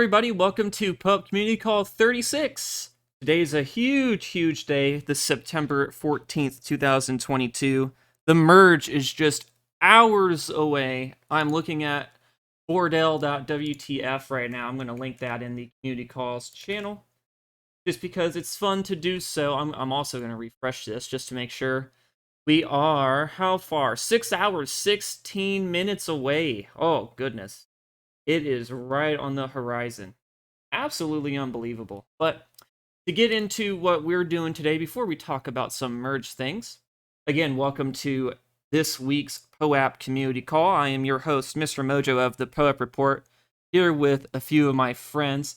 everybody. Welcome to POAP Community Call 36. Today's a huge day, the September 14th, 2022. The merge is just hours away. I'm looking at bordel.wtf right now. I'm going to link that in the Community Calls channel just because it's fun to do so. I'm also going to refresh this just to make sure. We are, how far? 6 hours, 16 minutes away. Oh, goodness. It is right on the horizon. Absolutely unbelievable. But to get into what we're doing today, before we talk about some merge things, again, welcome to this week's POAP Community Call. I am your host, Mr. Mojo of the POAP Report, here with a few of my friends.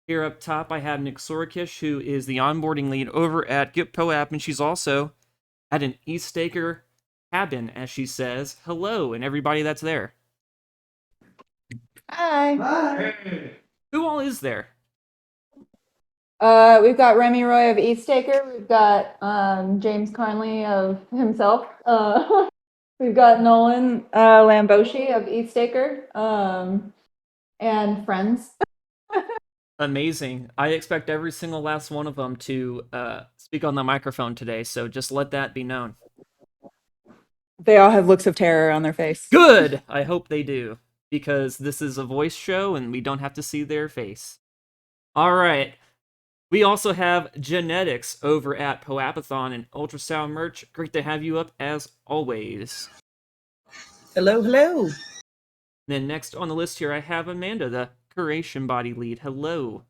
Here up top, I have Nixorokish, who is the onboarding lead over at Get POAP, and she's also at an Eaststaker cabin, as she says. Hello, and everybody that's there. Hi. Hi. Who all is there? We've got Remy Roy of Eaststaker. We've got James Conley of himself. We've got Nolan Lamboshi of Eaststaker and friends. Amazing. I expect every single last one of them to speak on the microphone today, so just let that be known. They all have looks of terror on their face. Good! I hope they do, because this is a voice show and we don't have to see their face. Alright. We also have JENetics over at POAPathon and Ultrasound Merch. Great to have you up as always. Hello. Then next on the list here, I have Amanda, the Curation body lead. Hello.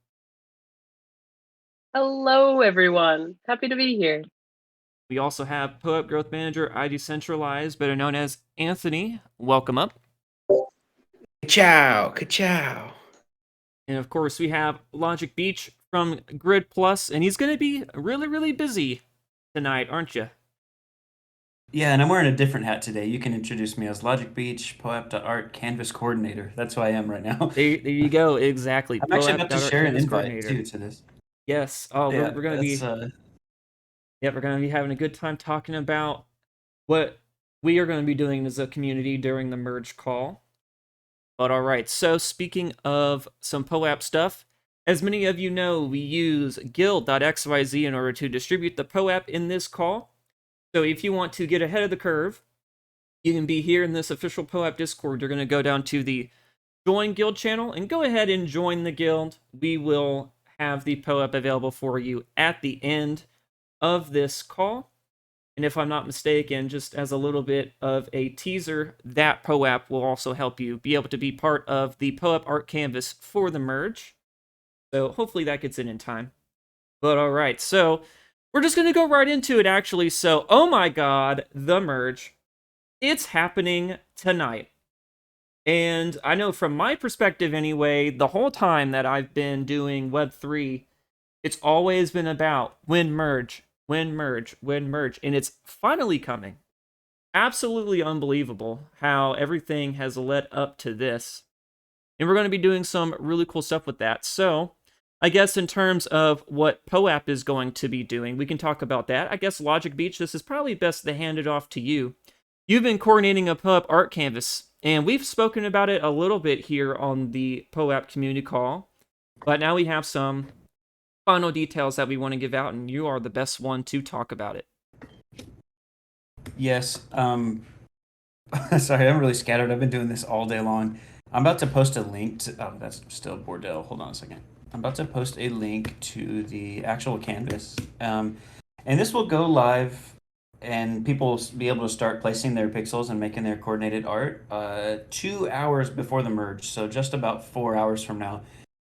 Hello, everyone. Happy to be here. We also have POAP Growth Manager, iDecentralized, better known as Anthony. Welcome up. Ka-chow. And of course, we have Logic Beach from Grid Plus, and he's going to be really busy tonight, aren't you? Yeah, and I'm wearing a different hat today. You can introduce me as Logic Beach, POAP.art Canvas Coordinator. That's who I am right now. There you go, exactly. I'm actually about to POAP.art share an Canvas invite, Coordinator. too, to this. Yes. Oh, Yeah, we're going to be... Yeah, we're going to be having a good time talking about what we are going to be doing as a community during the merge call. But all right, so speaking of some POAP stuff, as many of you know, we use guild.xyz in order to distribute the POAP in this call. So if you want to get ahead of the curve, you can be here in this official POAP Discord. You're going to go down to the Join Guild channel and go ahead and join the guild. We will have the POAP available for you at the end of this call. And if I'm not mistaken, just as a little bit of a teaser, that POAP will also help you be able to be part of the POAP art canvas for the merge. So hopefully that gets in time. But all right, so we're just going to go right into it, actually. So, oh my god, the merge. It's happening tonight. And I know from my perspective anyway, the whole time that I've been doing Web3, it's always been about when merge, and it's finally coming. Absolutely unbelievable how everything has led up to this. And we're going to be doing some really cool stuff with that. So, I guess in terms of what POAP is going to be doing, we can talk about that. I guess Logic Beach, this is probably best to hand it off to you. You've been coordinating a POAP art canvas, and we've spoken about it a little bit here on the POAP community call. But now we have some final details that we want to give out, and you are the best one to talk about it. Yes. Sorry, I'm really scattered. I've been doing this all day long. I'm about to post a link to... Oh, that's still Bordel. Hold on a second. I'm about to post a link to the actual canvas. And this will go live, and people will be able to start placing their pixels and making their coordinated art 2 hours before the merge, so just about 4 hours from now.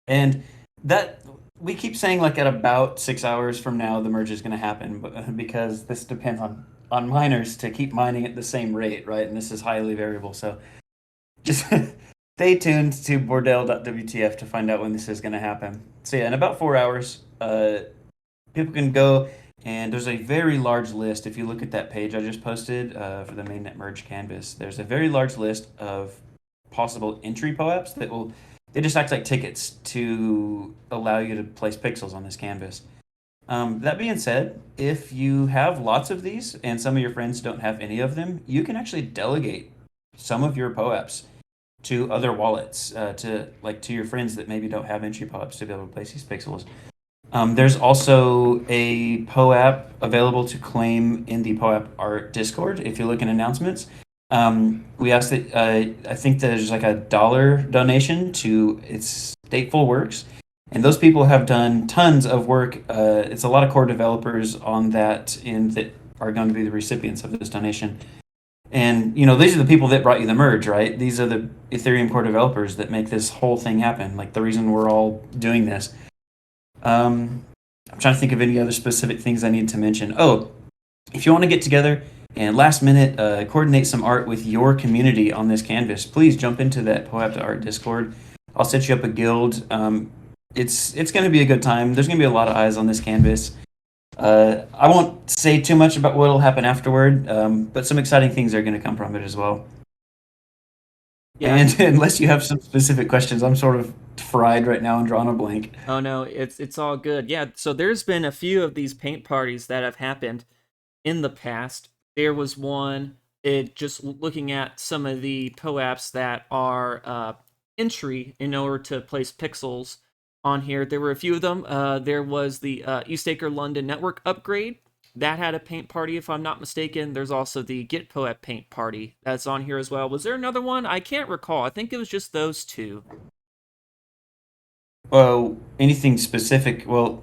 And that... We keep saying like at about 6 hours from now the merge is going to happen, because this depends on miners to keep mining at the same rate, right? And this is highly variable, so just stay tuned to bordel.wtf to find out when this is going to happen. So yeah, in about 4 hours, people can go, and there's a very large list. If you look at that page I just posted for the mainnet merge canvas, there's a very large list of possible entry POAPs that will... They just act like tickets to allow you to place pixels on this canvas. That being said, if you have lots of these and some of your friends don't have any of them, you can actually delegate some of your POAPs to other wallets, to your friends that maybe don't have entry POAPs to be able to place these pixels. There's also a POAP available to claim in the POAP Art Discord if you look in announcements. We asked that I think there's like $1 donation to its Stateful Works, and those people have done tons of work. It's a lot of core developers on that, and that are going to be the recipients of this donation. And these are the people that brought you the merge, right? These are the Ethereum core developers that make this whole thing happen. Like the reason we're all doing this. I'm trying to think of any other specific things I need to mention. Oh, if you want to get together and last minute coordinate some art with your community on this canvas, please jump into that POAP to Art Discord. I'll set you up a guild. It's going to be a good time. There's going to be a lot of eyes on this canvas. I won't say too much about what will happen afterward, but some exciting things are going to come from it as well. Yeah. And unless you have some specific questions, I'm sort of fried right now and drawing a blank. Oh no, it's all good. Yeah, so there's been a few of these paint parties that have happened in the past. There was one, just looking at some of the POAPs that are entry in order to place pixels on here. There were a few of them. There was the Eastacre London Network upgrade. That had a paint party, if I'm not mistaken. There's also the Get POAP paint party that's on here as well. Was there another one? I can't recall. I think it was just those two. Well, anything specific? Well,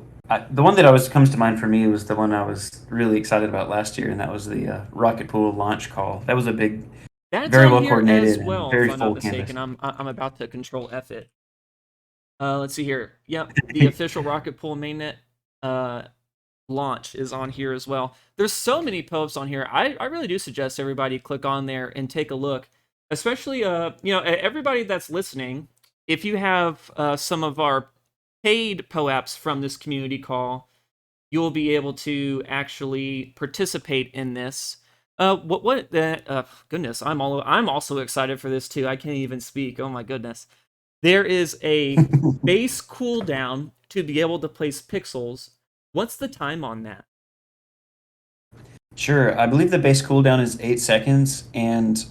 the one that always comes to mind for me was the one I was really excited about last year, and that was the Rocket Pool launch call. That was a big, that's very on well here coordinated, as well, and very if I'm full not mistaken. canvas. I'm about to control F it. Let's see here. Yep, the official Rocket Pool mainnet launch is on here as well. There's so many POAPs on here. I really do suggest everybody click on there and take a look, especially everybody that's listening. If you have some of our paid POAPs from this community call, you'll be able to actually participate in this. Goodness, I'm also excited for this too. I can't even speak. Oh my goodness. There is a base cooldown to be able to place pixels. What's the time on that? Sure, I believe the base cooldown is 8 seconds, and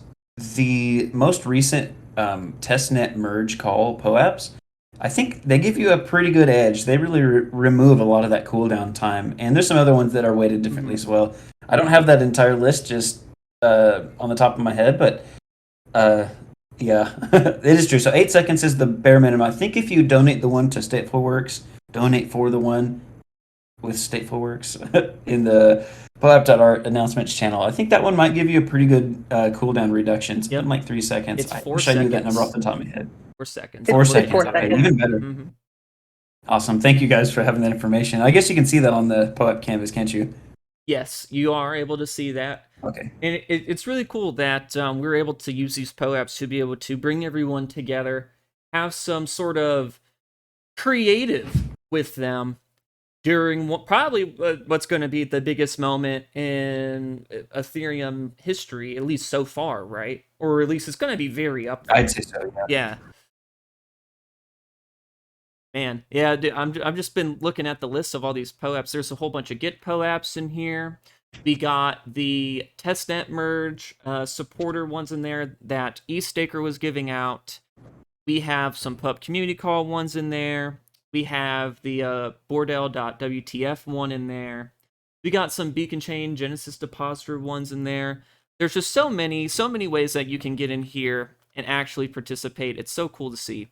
the most recent testnet merge call POAPs, I think they give you a pretty good edge. They really remove a lot of that cooldown time, and there's some other ones that are weighted differently as well. I don't have that entire list just on the top of my head, but yeah, it is true. So 8 seconds is the bare minimum. I think if you donate the one to Stateful Works, donate for the one with Stateful Works in the POAP.art announcements channel, I think that one might give you a pretty good cooldown reduction. It's been like 3 seconds. It's 4 I wish seconds. I knew that number off the top of my head. 4 seconds. 4 seconds. 4 Okay, seconds. even better. Mm-hmm. Awesome. Thank you guys for having that information. I guess you can see that on the POAP canvas, can't you? Yes, you are able to see that. Okay. And it's really cool that we're able to use these POAPs to be able to bring everyone together, have some sort of creative with them during what's going to be the biggest moment in Ethereum history, at least so far, right? Or at least it's going to be very up there. I'd say so, yeah. Yeah. Man, yeah, I've just been looking at the list of all these POAPs. There's a whole bunch of Git POAPs in here. We got the testnet merge supporter ones in there that Eastacre was giving out. We have some POAP Community Call ones in there. We have the Bordel.wtf one in there. We got some Beacon Chain Genesis Depositor ones in there. There's just so many ways that you can get in here and actually participate. It's so cool to see.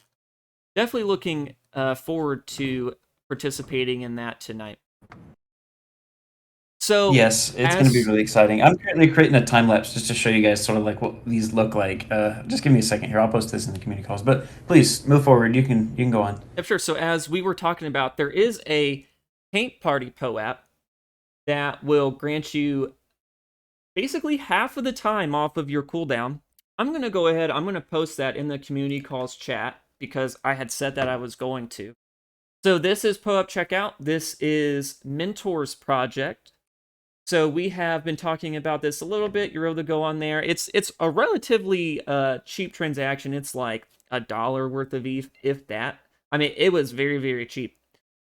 Definitely looking forward to participating in that tonight. So yes, it's going to be really exciting. I'm currently creating a time lapse just to show you guys sort of like what these look like. Just give me a second here. I'll post this in the community calls. But please move forward. You can go on. Yeah, sure. So as we were talking about, there is a paint party POAP that will grant you basically half of the time off of your cooldown. I'm going to go ahead. I'm going to post that in the community calls chat because I had said that I was going to. So this is POAP Checkout. This is Mentor's project. So we have been talking about this a little bit. You're able to go on there. It's a relatively cheap transaction. It's like $1 worth of ETH, if that. I mean, it was very, very cheap.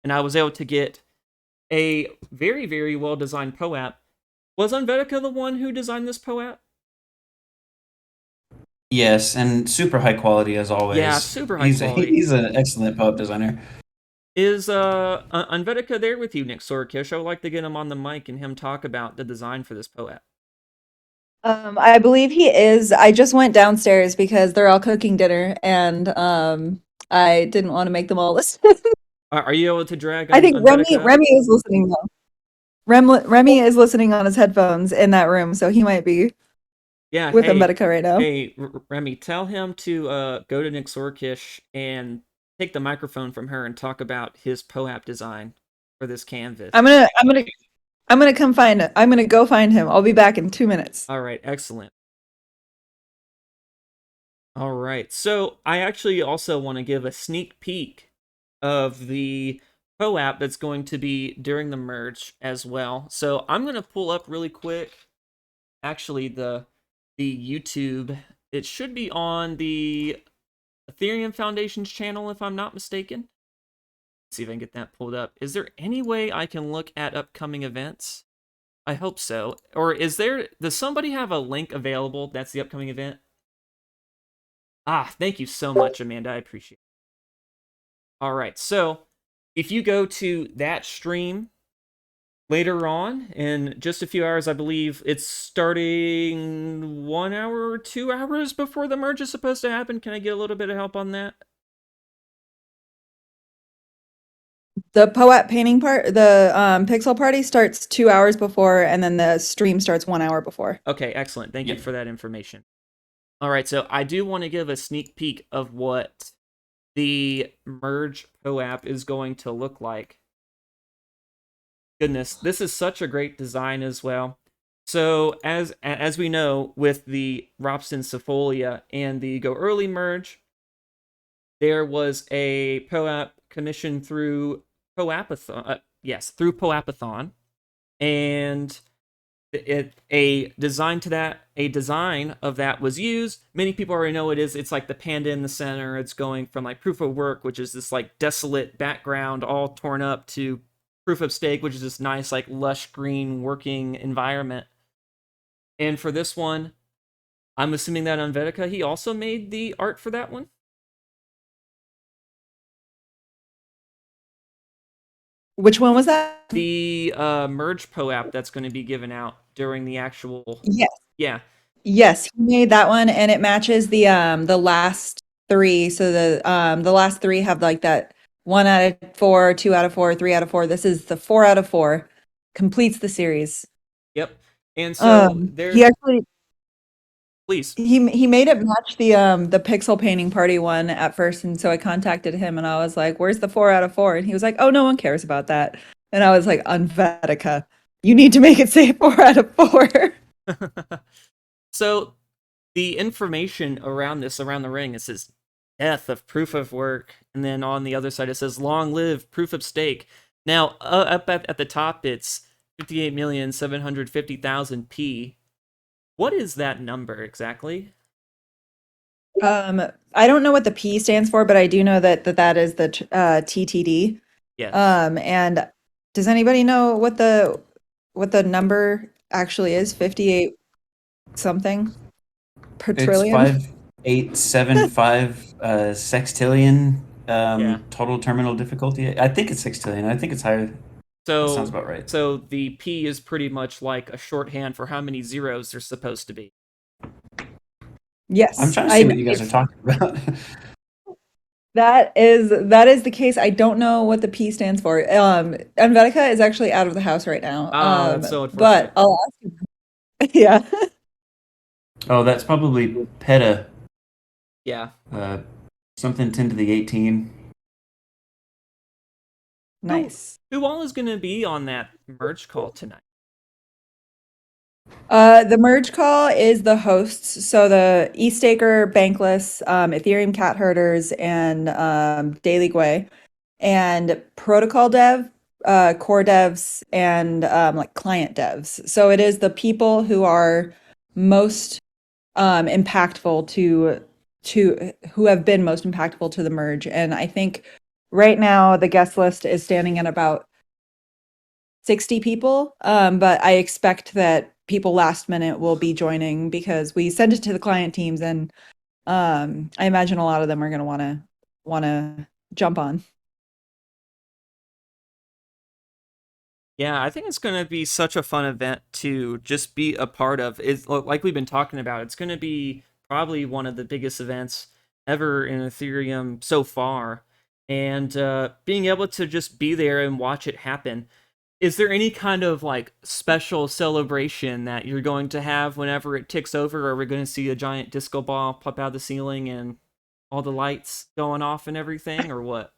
And I was able to get a very, very well-designed POAP. Was Unvetica the one who designed this POAP? Yes, and super high quality as always. Yeah, super high quality. He's an excellent POAP designer. Is Unvetica there with you, Nixorokish? I would like to get him on the mic and him talk about the design for this POAP. I believe he is. I just went downstairs because they're all cooking dinner, and I didn't want to make them all listen. Are you able to drag? I think Unvetica? Remy is listening though. Remy is listening on his headphones in that room, so he might be with Unvetica right now. Hey, Remy, tell him to go to Nixorokish and take the microphone from her and talk about his POAP design for this canvas. I'm gonna come find it. I'm gonna go find him. I'll be back in 2 minutes. All right, excellent. All right, so I actually also want to give a sneak peek of the POAP that's going to be during the merge as well. So I'm going to pull up really quick, actually, the YouTube. It should be on the Ethereum Foundation's channel, if I'm not mistaken. Let's see if I can get that pulled up. Is there any way I can look at upcoming events? I hope so. Or does somebody have a link available that's the upcoming event? Ah, thank you so much, Amanda. I appreciate it. All right, so if you go to that stream later on, in just a few hours, I believe it's starting 1 hour or 2 hours before the merge is supposed to happen. Can I get a little bit of help on that? The POAP painting part, the pixel party starts 2 hours before, and then the stream starts 1 hour before. Okay, excellent. Thank you for that information. All right, so I do want to give a sneak peek of what the merge POAP is going to look like. Goodness, this is such a great design as well. So as we know, with the Ropsten Sefolia and the Go Early merge, there was a POAP commissioned through POAPathon. Through POAPathon, and a design of that was used. Many people already know it is. It's like the panda in the center. It's going from like proof of work, which is this like desolate background all torn up, to proof of stake, which is this nice like lush green working environment. And for this one, I'm assuming that Unvetica, he also made the art for that one. Which one was that? The merge POAP that's going to be given out during the actual. Yes. Yeah. Yes, he made that one, and it matches the last three. So the last three have like that 1 out of 4, 2 out of 4, 3 out of 4. This is the 4 out of 4. Completes the series. Yep. And so he actually please. He made it match the pixel painting party one at first, and so I contacted him and I was like, "Where's the 4 out of 4?" And he was like, "Oh, no one cares about that." And I was like, "Unvetica, you need to make it say 4 out of 4." So the information around the ring, it says death of proof of work, and then on the other side it says long live proof of stake. Now up at the top it's 58,750,000 P. What is that number exactly? I don't know what the P stands for, but I do know that is the TTD. Yes. And does anybody know what the number actually is? 58 something per trillion? It's 5875 sextillion total terminal difficulty. I think it's sextillion. I think it's higher. So that sounds about right. So the P is pretty much like a shorthand for how many zeros there's supposed to be. Yes. I'm trying to see what you guys are talking about. That is the case. I don't know what the P stands for. Unvetica is actually out of the house right now. That's so unfortunate. But I'll ask you. Yeah. Oh, that's probably peta. Yeah. Something 10 to the 18. Nice. Who all is going to be on that merge call tonight? The merge call is the hosts. So the eStaker, Bankless, Ethereum Cat Herders, and Daily Gwei, and protocol dev, core devs, and like client devs. So it is the people who are most impactful to who have been most impactful to the merge. And I think right now the guest list is standing at about 60 people, but I expect that people last minute will be joining because we send it to the client teams and I imagine a lot of them are going to want to jump on. Yeah, I think it's going to be such a fun event to just be a part of. It's like we've been talking about. It's going to be probably one of the biggest events ever in Ethereum so far, and being able to just be there and watch it happen. Is there any kind of like special celebration that you're going to have whenever it ticks over? Are we going to see a giant disco ball pop out of the ceiling and all the lights going off and everything, or what?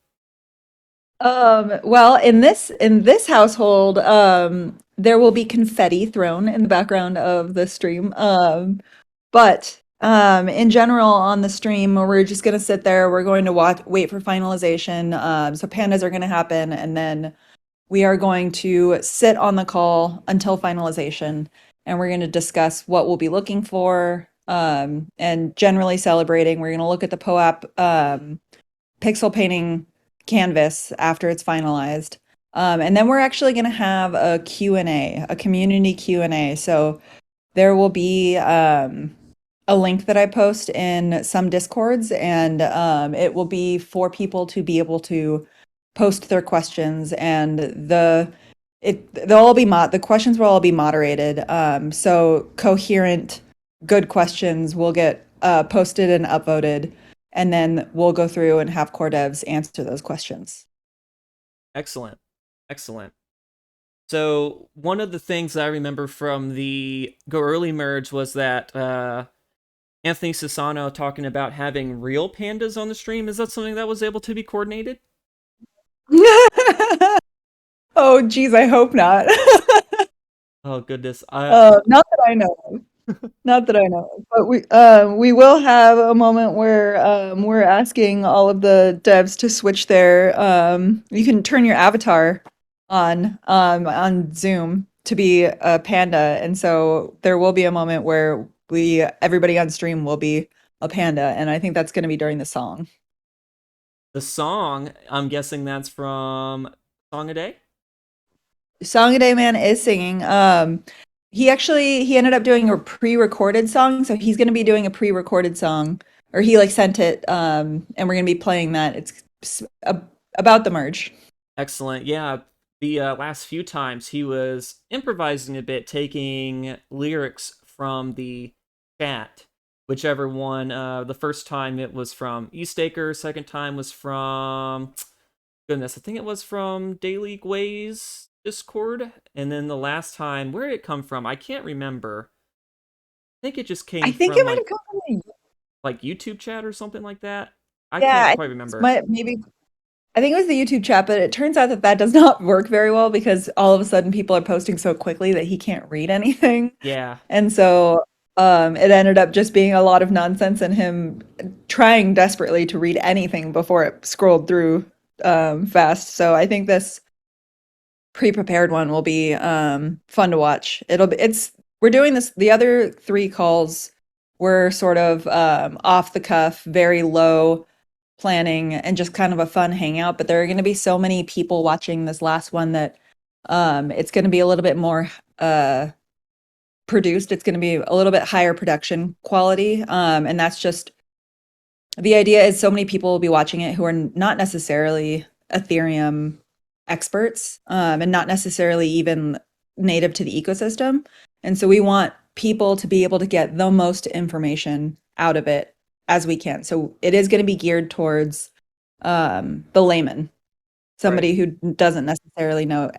Well, in this household, there will be confetti thrown in the background of the stream. But in general, on the stream, we're just gonna sit there. We're going to wait for finalization. So pandas are gonna happen, and then we are going to sit on the call until finalization, and we're going to discuss what we'll be looking for, and generally celebrating. We're going to look at the POAP pixel painting canvas after it's finalized. And then we're actually going to have a Q&A, a community Q&A. So there will be a link that I post in some Discords, and it will be for people to be able to post their questions, and the questions will all be moderated. So coherent, good questions will get posted and upvoted, and then we'll go through and have core devs answer those questions. Excellent. Excellent. So one of the things that I remember from the Go Early merge was that Anthony Sassano talking about having real pandas on the stream. Is that something that was able to be coordinated? Oh, geez, I hope not. Oh goodness. Not that I know of. Not that I know of. But we will have a moment where we're asking all of the devs to switch their you can turn your avatar on Zoom to be a panda, and so there will be a moment where everybody on stream will be a panda, and I think that's going to be during the song. The song, I'm guessing that's from Song a Day? Song a Day Man is singing. He ended up doing a pre-recorded song, so he's going to be doing a pre-recorded song, or he like sent it, and we're going to be playing that. It's about the merge. Excellent. Yeah, the last few times he was improvising a bit, taking lyrics from the chat. Whichever one. The first time it was from eStaker. Second time was from, goodness, I think it was from Daily Gway's Discord. And then the last time, where did it come from? I can't remember. I think it just came I think from it might have come from like YouTube chat or something like that. I yeah, can't quite remember. Maybe I think it was the YouTube chat, but it turns out that does not work very well because all of a sudden people are posting so quickly that he can't read anything. Yeah. And so it ended up just being a lot of nonsense and him trying desperately to read anything before it scrolled through fast. So I think this pre-prepared one will be fun to watch. We're doing this. The other 3 calls were sort of off the cuff, very low planning, and just kind of a fun hangout. But there are going to be so many people watching this last one that it's going to be a little bit more produced. It's going to be a little bit higher production quality, and that's just the idea. Is so many people will be watching it who are not necessarily Ethereum experts, and not necessarily even native to the ecosystem. And so we want people to be able to get the most information out of it as we can. So it is going to be geared towards the layman, somebody who doesn't necessarily know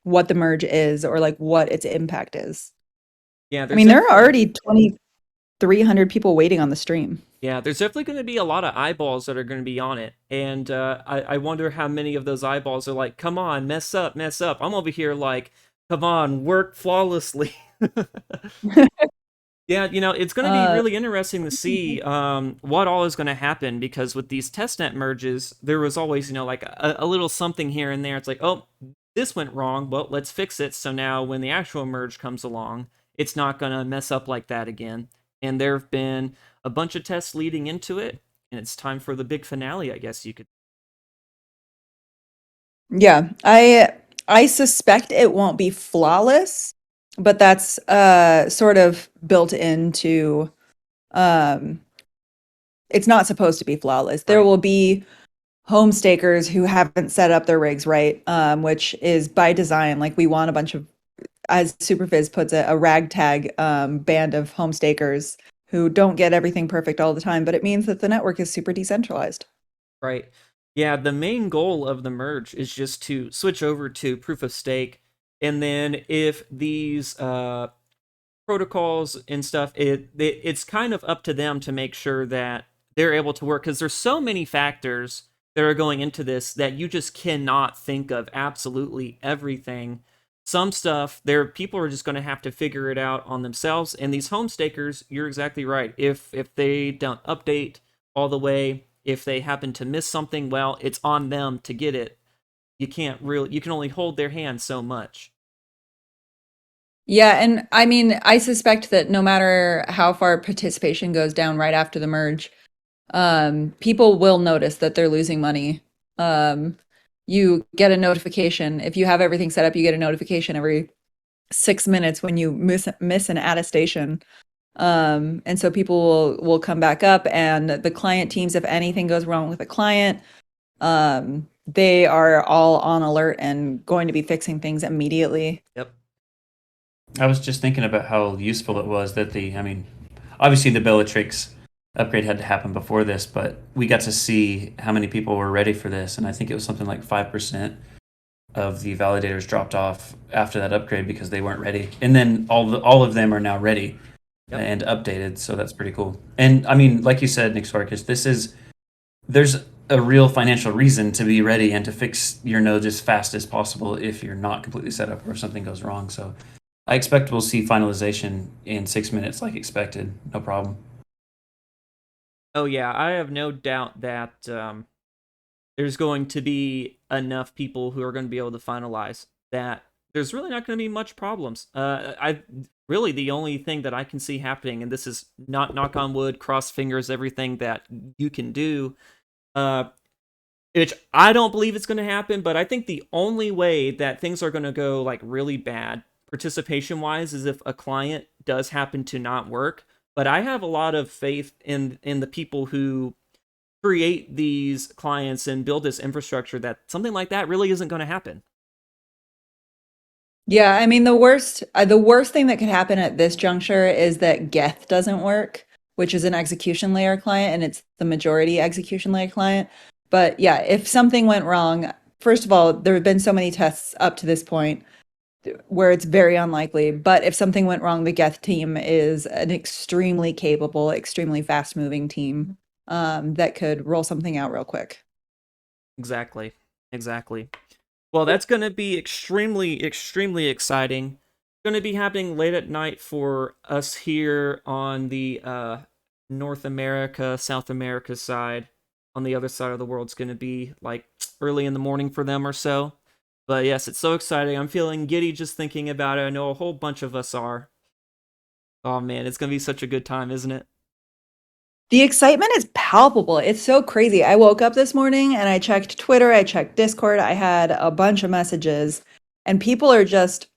what the merge is or like what its impact is. Yeah, I mean, there are already 2,300 people waiting on the stream. Yeah, there's definitely going to be a lot of eyeballs that are going to be on it. And I wonder how many of those eyeballs are like, come on, mess up, mess up. I'm over here like, come on, work flawlessly. Yeah, it's going to be really interesting to see what all is going to happen, because with these testnet merges, there was always, like a little something here and there. It's like, oh, this went wrong. Well, let's fix it. So now when the actual merge comes along, it's not going to mess up like that again. And there have been a bunch of tests leading into it, and it's time for the big finale, I guess you could. Yeah, I suspect it won't be flawless, but that's sort of built into it's not supposed to be flawless. There Right. will be home stakers who haven't set up their rigs right, which is by design. Like we want a bunch of, as Superfizz puts it, a ragtag band of home stakers who don't get everything perfect all the time, but it means that the network is super decentralized. Right. Yeah, the main goal of the merge is just to switch over to proof of stake, and then if these protocols and stuff, it's kind of up to them to make sure that they're able to work, because there's so many factors that are going into this that you just cannot think of absolutely everything. Some stuff there, people are just going to have to figure it out on themselves, and these home stakers, you're exactly right. If they don't update all the way, if they happen to miss something, well, it's on them to get it. You can only hold their hand so much. Yeah, and I mean, I suspect that no matter how far participation goes down right after the merge, people will notice that they're losing money. You get a notification. If you have everything set up, you get a notification every 6 minutes when you miss an attestation. And so people will come back up, and the client teams, if anything goes wrong with the client, they are all on alert and going to be fixing things immediately. Yep. I was just thinking about how useful it was that obviously the Bellatrix upgrade had to happen before this, but we got to see how many people were ready for this, and I think it was something like 5% of the validators dropped off after that upgrade because they weren't ready, and then all of them are now ready. Yep. And updated, so that's pretty cool. And I mean, like you said, Nixorokish, there's a real financial reason to be ready and to fix your node as fast as possible if you're not completely set up or if something goes wrong. So I expect we'll see finalization in 6 minutes like expected. No problem. Oh yeah, I have no doubt that there's going to be enough people who are going to be able to finalize that there's really not going to be much problems. Really the only thing that I can see happening, and this is not knock on wood, cross fingers, everything that you can do, which I don't believe it's going to happen, but I think the only way that things are going to go like really bad participation wise is if a client does happen to not work. But I have a lot of faith in the people who create these clients and build this infrastructure that something like that really isn't going to happen. Yeah, I mean, the worst thing that could happen at this juncture is that Geth doesn't work, which is an execution layer client, and it's the majority execution layer client. But yeah, if something went wrong, first of all, there have been so many tests up to this point where it's very unlikely. But if something went wrong, the Geth team is an extremely capable, extremely fast-moving team that could roll something out real quick. Exactly. Well, that's going to be extremely, extremely exciting. Going to be happening late at night for us here on the North America, South America side. On the other side of the world, it's going to be like early in the morning for them or so. But yes, it's so exciting. I'm feeling giddy just thinking about it. I know a whole bunch of us are. Oh man, it's going to be such a good time, isn't it? The excitement is palpable. It's so crazy. I woke up this morning and I checked Twitter, I checked Discord, I had a bunch of messages, and people are just,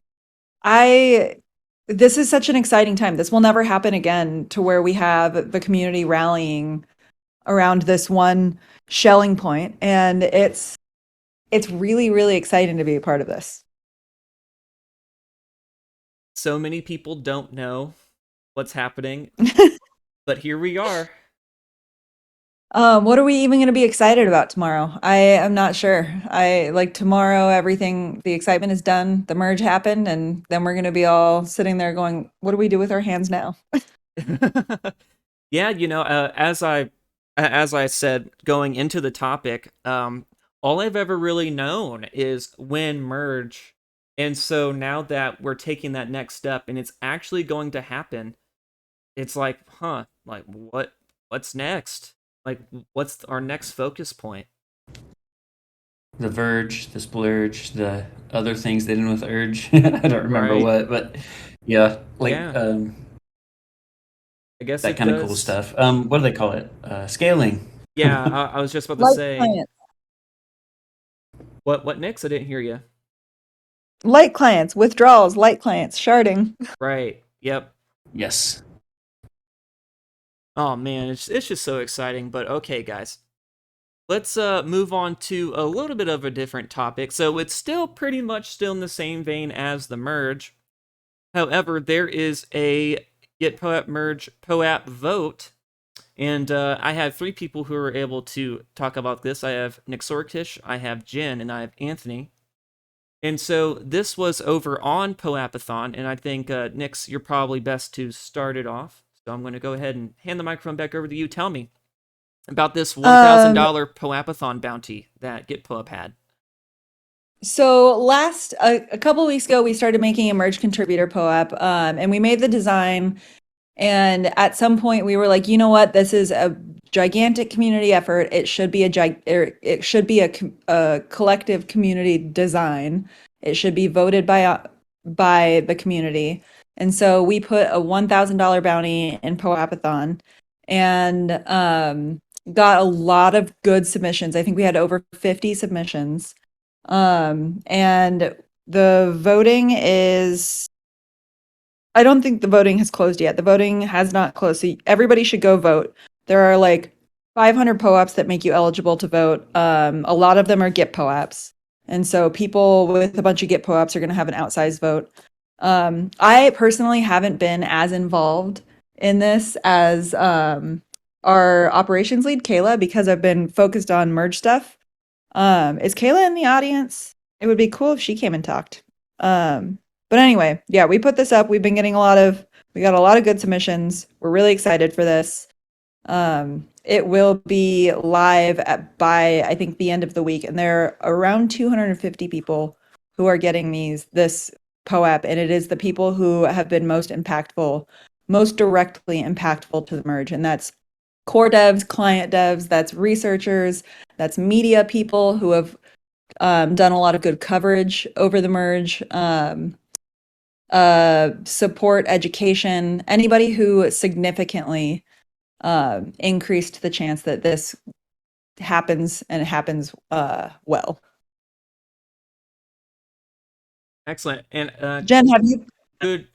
this is such an exciting time. This will never happen again, to where we have the community rallying around this one shelling point, and it's really, really exciting to be a part of this. So many people don't know what's happening, but here we are. What are we even going to be excited about tomorrow? I am not sure. Tomorrow, the excitement is done. The merge happened, and then we're going to be all sitting there going, what do we do with our hands now? Yeah, as I said going into the topic, all I've ever really known is when merge. And so now that we're taking that next step and it's actually going to happen, it's like, like what's next? Like, what's our next focus point? The Verge, the Splurge, the other things they did with Urge. I don't remember what, but yeah, I guess that kind of cool stuff. What do they call it? Scaling. Yeah, I was just about to say. Clients. What, Nix? I didn't hear you. Light clients, withdrawals, light clients, sharding. Right. Yep. Yes. Oh man, it's just so exciting. But okay, guys, let's move on to a little bit of a different topic. So it's still pretty much still in the same vein as the merge. However, there is a Get POAP Merge POAP vote, and I have 3 people who are able to talk about this. I have Nixorokish, I have Jen, and I have Anthony. And so this was over on POAPathon, and I think, Nix, you're probably best to start it off. So I'm going to go ahead and hand the microphone back over to you. Tell me about this $1,000 POAPathon bounty that Get POAP had. So a couple weeks ago, we started making a merge contributor POAP, and we made the design. And at some point, we were like, you know what? This is a gigantic community effort. It should be a collective community design. It should be voted by the community. And so we put a $1,000 bounty in POAPathon, and got a lot of good submissions. I think we had over 50 submissions. And the voting is, I don't think the voting has closed yet. The voting has not closed. So everybody should go vote. There are like 500 POAPs that make you eligible to vote. A lot of them are Git POAPs. And so people with a bunch of Git POAPs are going to have an outsized vote. I personally haven't been as involved in this as our operations lead, Kayla, because I've been focused on merge stuff. Is Kayla in the audience? It would be cool if she came and talked. But anyway, yeah, we put this up. We've been getting we got a lot of good submissions. We're really excited for this. It will be live by, I think, the end of the week. And there are around 250 people who are getting this POAP. And it is the people who have been most directly impactful to the merge. And that's core devs, client devs, that's researchers, that's media people who have done a lot of good coverage over the merge, support education, anybody who significantly increased the chance that this happens, and it happens well. Excellent. And Jen,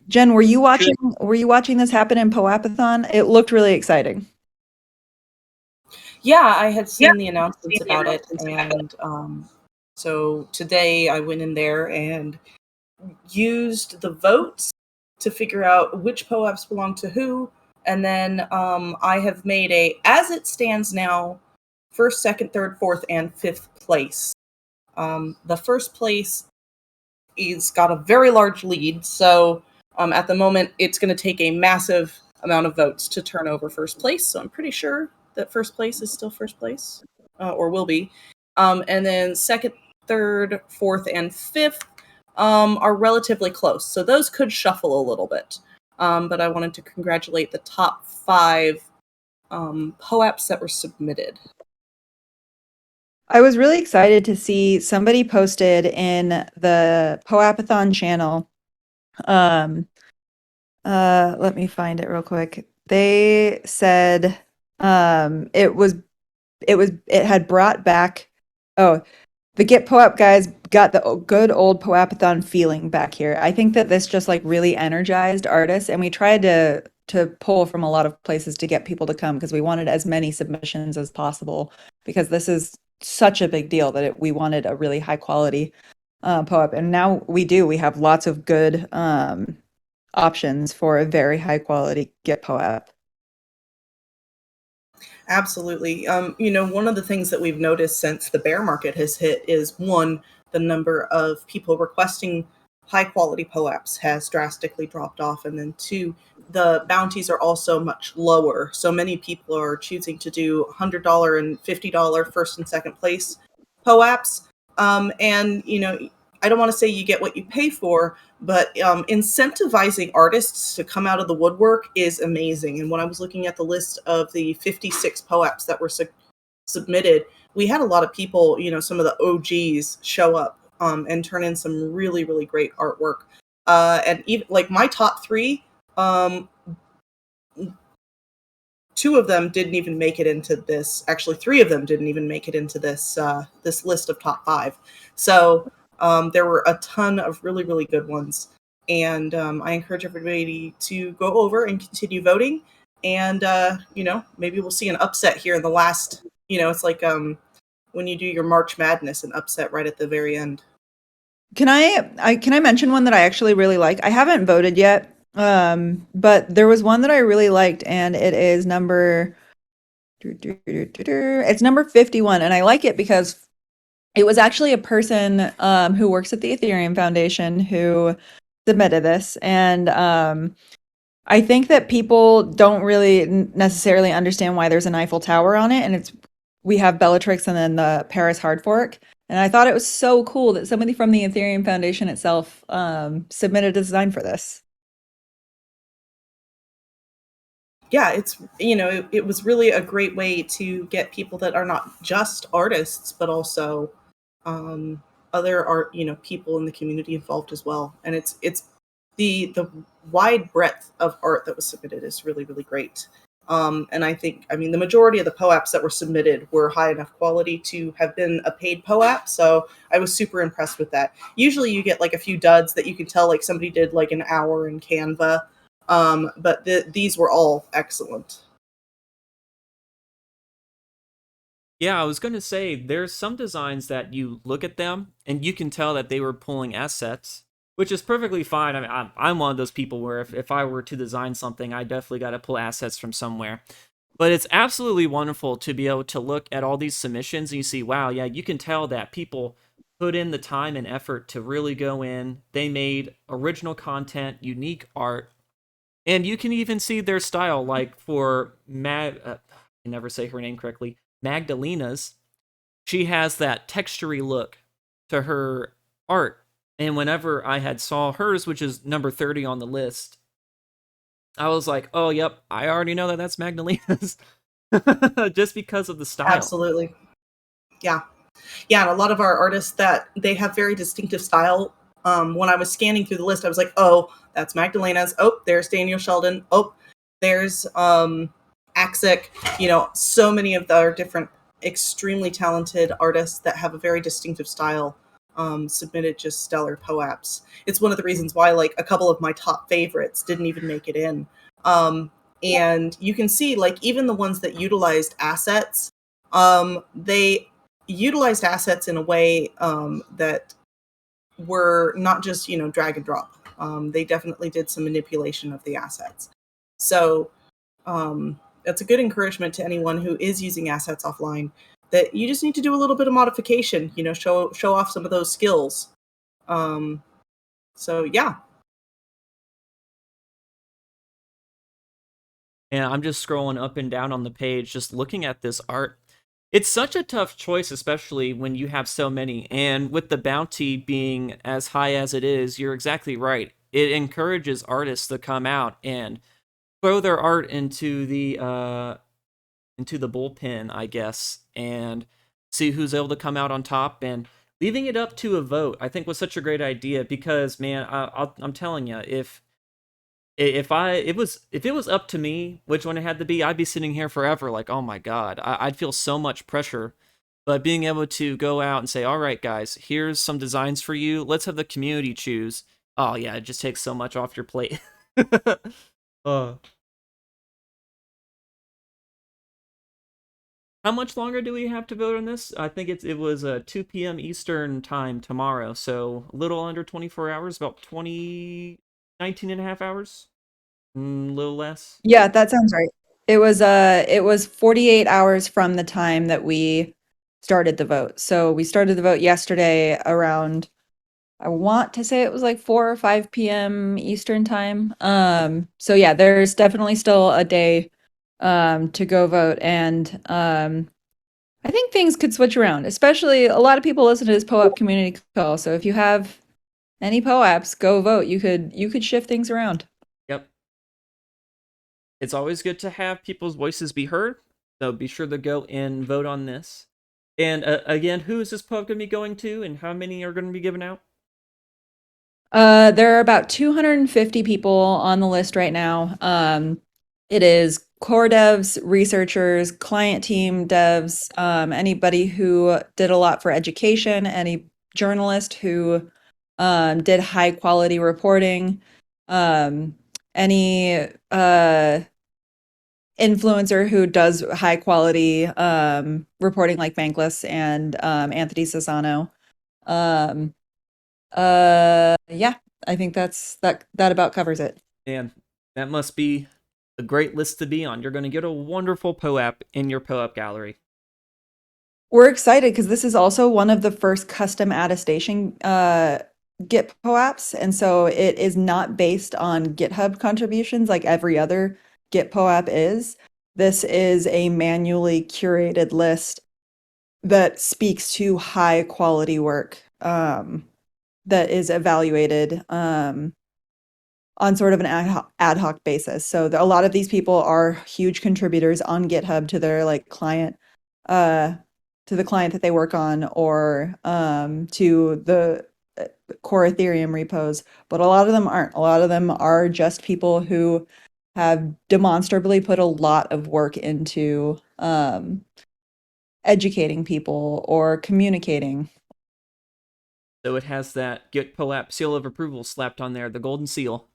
Jen, were you watching this happen in POAPathon? It looked really exciting. Yeah, I had seen the announcements about it, and so today I went in there and used the votes to figure out which POAPs belong to who, and then I have made as it stands now, 1st, 2nd, 3rd, 4th, and 5th place. The 1st place is got a very large lead, so at the moment it's going to take a massive amount of votes to turn over 1st place, so I'm pretty sure that 1st place is still 1st place, or will be. And then 2nd, 3rd, 4th, and 5th are relatively close. So those could shuffle a little bit. But I wanted to congratulate the top 5 POAPs that were submitted. I was really excited to see somebody posted in the POAPathon channel. Let me find it real quick. They said it had brought back, the Get POAP guys got the good old POAPathon feeling back here. I think that this just like really energized artists, and we tried to pull from a lot of places to get people to come because we wanted as many submissions as possible, because this is such a big deal that we wanted a really high quality POAP. And now we have lots of good options for a very high quality Get POAP. Absolutely. One of the things that we've noticed since the bear market has hit is, 1, the number of people requesting high quality POAPs has drastically dropped off. And then 2, the bounties are also much lower. So many people are choosing to do $100 and $50 1st and 2nd place POAPs. And, I don't want to say you get what you pay for, but incentivizing artists to come out of the woodwork is amazing. And when I was looking at the list of the 56 POAPs that were submitted, we had a lot of people, some of the OGs show up and turn in some really, really great artwork. And even like my top 3, 2 of them didn't even make it into this. Actually, 3 of them didn't even make it into this this list of top 5. So there were a ton of really, really good ones. And I encourage everybody to go over and continue voting. and maybe we'll see an upset here in the last. It's like when you do your March Madness, an upset right at the very end. Can I mention one that I actually really like? I haven't voted yet, but there was one that I really liked, and it is it's number 51, and I like it because it was actually a person who works at the Ethereum Foundation who submitted this, and I think that people don't really necessarily understand why there's an Eiffel Tower on it, and we have Bellatrix and then the Paris hard fork. And I thought it was so cool that somebody from the Ethereum Foundation itself submitted a design for this. Yeah, it was really a great way to get people that are not just artists, but also other art, people in the community involved as well. And it's the wide breadth of art that was submitted is really, really great. And the majority of the POAPs that were submitted were high enough quality to have been a paid POAP. So I was super impressed with that. Usually you get like a few duds that you can tell like somebody did like an hour in Canva. But these were all excellent. Yeah, I was going to say there's some designs that you look at them and you can tell that they were pulling assets, which is perfectly fine. I mean, I'm one of those people where if I were to design something, I definitely got to pull assets from somewhere. But it's absolutely wonderful to be able to look at all these submissions and you see, wow, yeah, you can tell that people put in the time and effort to really go in. They made original content, unique art, and you can even see their style. Like for I can never say her name correctly, Magdalena's, she has that textury look to her art. And whenever I had saw hers, which is number 30 on the list, I was like, oh, yep, I already know that that's Magdalena's. Just because of the style. Absolutely. Yeah. Yeah, and a lot of our artists that they have very distinctive style. When I was scanning through the list, I was like, oh, that's Magdalena's. Oh, there's Daniel Sheldon. Oh, there's Axic. So many of our different extremely talented artists that have a very distinctive style submitted just stellar POAPs. It's one of the reasons why like a couple of my top favorites didn't even make it in. And you can see like even the ones that utilized assets, they utilized assets in a way that were not just drag and drop. They definitely did some manipulation of the assets. So that's a good encouragement to anyone who is using assets offline, that you just need to do a little bit of modification, show off some of those skills. So yeah. And I'm just scrolling up and down on the page, just looking at this art. It's such a tough choice, especially when you have so many. And with the bounty being as high as it is, you're exactly right. It encourages artists to come out and throw their art into the bullpen, I guess, and see who's able to come out on top. And leaving it up to a vote, I think, was such a great idea because, man, I'm telling you, if it was up to me which one it had to be, I'd be sitting here forever like, oh my god, I'd feel so much pressure. But being able to go out and say, all right guys, here's some designs for you, let's have the community choose. Oh yeah, it just takes so much off your plate. uh, how much longer do we have to vote on this? I think it was 2 p.m. Eastern time tomorrow, so a little under 24 hours, about 19 and a half hours. A little less. Yeah, that sounds right. It was 48 hours from the time that we started the vote. So we started the vote yesterday around, I want to say it was like 4 or 5 p.m. Eastern time. So yeah, there's definitely still a day to go vote, and I think things could switch around. Especially a lot of people listen to this POAP Community Call. So if you have any POAPs, go vote. You could shift things around. Yep. It's always good to have people's voices be heard, so be sure to go and vote on this. And again, who is this pub going to be going to, and how many are going to be given out? There are about 250 people on the list right now. It is core devs, researchers, client team devs, anybody who did a lot for education, any journalist who did high quality reporting, any influencer who does high quality reporting like Bankless and Anthony Sassano. Yeah, I think that about covers it. And that must be a great list to be on. You're going to get a wonderful POAP in your POAP gallery. We're excited because this is also one of the first custom attestation Git POAPs, and so it is not based on GitHub contributions like every other Git POAP is. This is a manually curated list that speaks to high quality work that is evaluated on sort of an ad hoc basis. So a lot of these people are huge contributors on GitHub to their like client, to the client that they work on, or to the core Ethereum repos. But a lot of them aren't. A lot of them are just people who have demonstrably put a lot of work into educating people or communicating. So it has that Git POAP seal of approval slapped on there, the golden seal.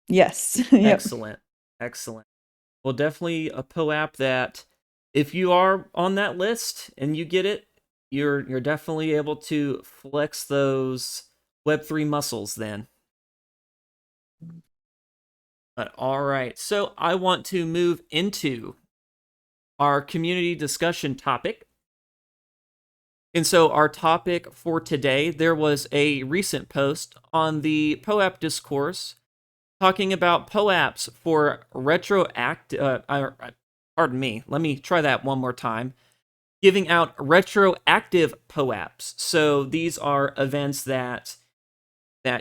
Yes. Yep. Excellent. Excellent. Well, definitely a POAP that if you are on that list and you get it, you're definitely able to flex those Web3 muscles then. But all right, so I want to move into our community discussion topic. And so our topic for today, there was a recent post on the POAP discourse talking about POAPs for retroactive, pardon me, let me try that one more time. Giving out retroactive POAPs. So these are events that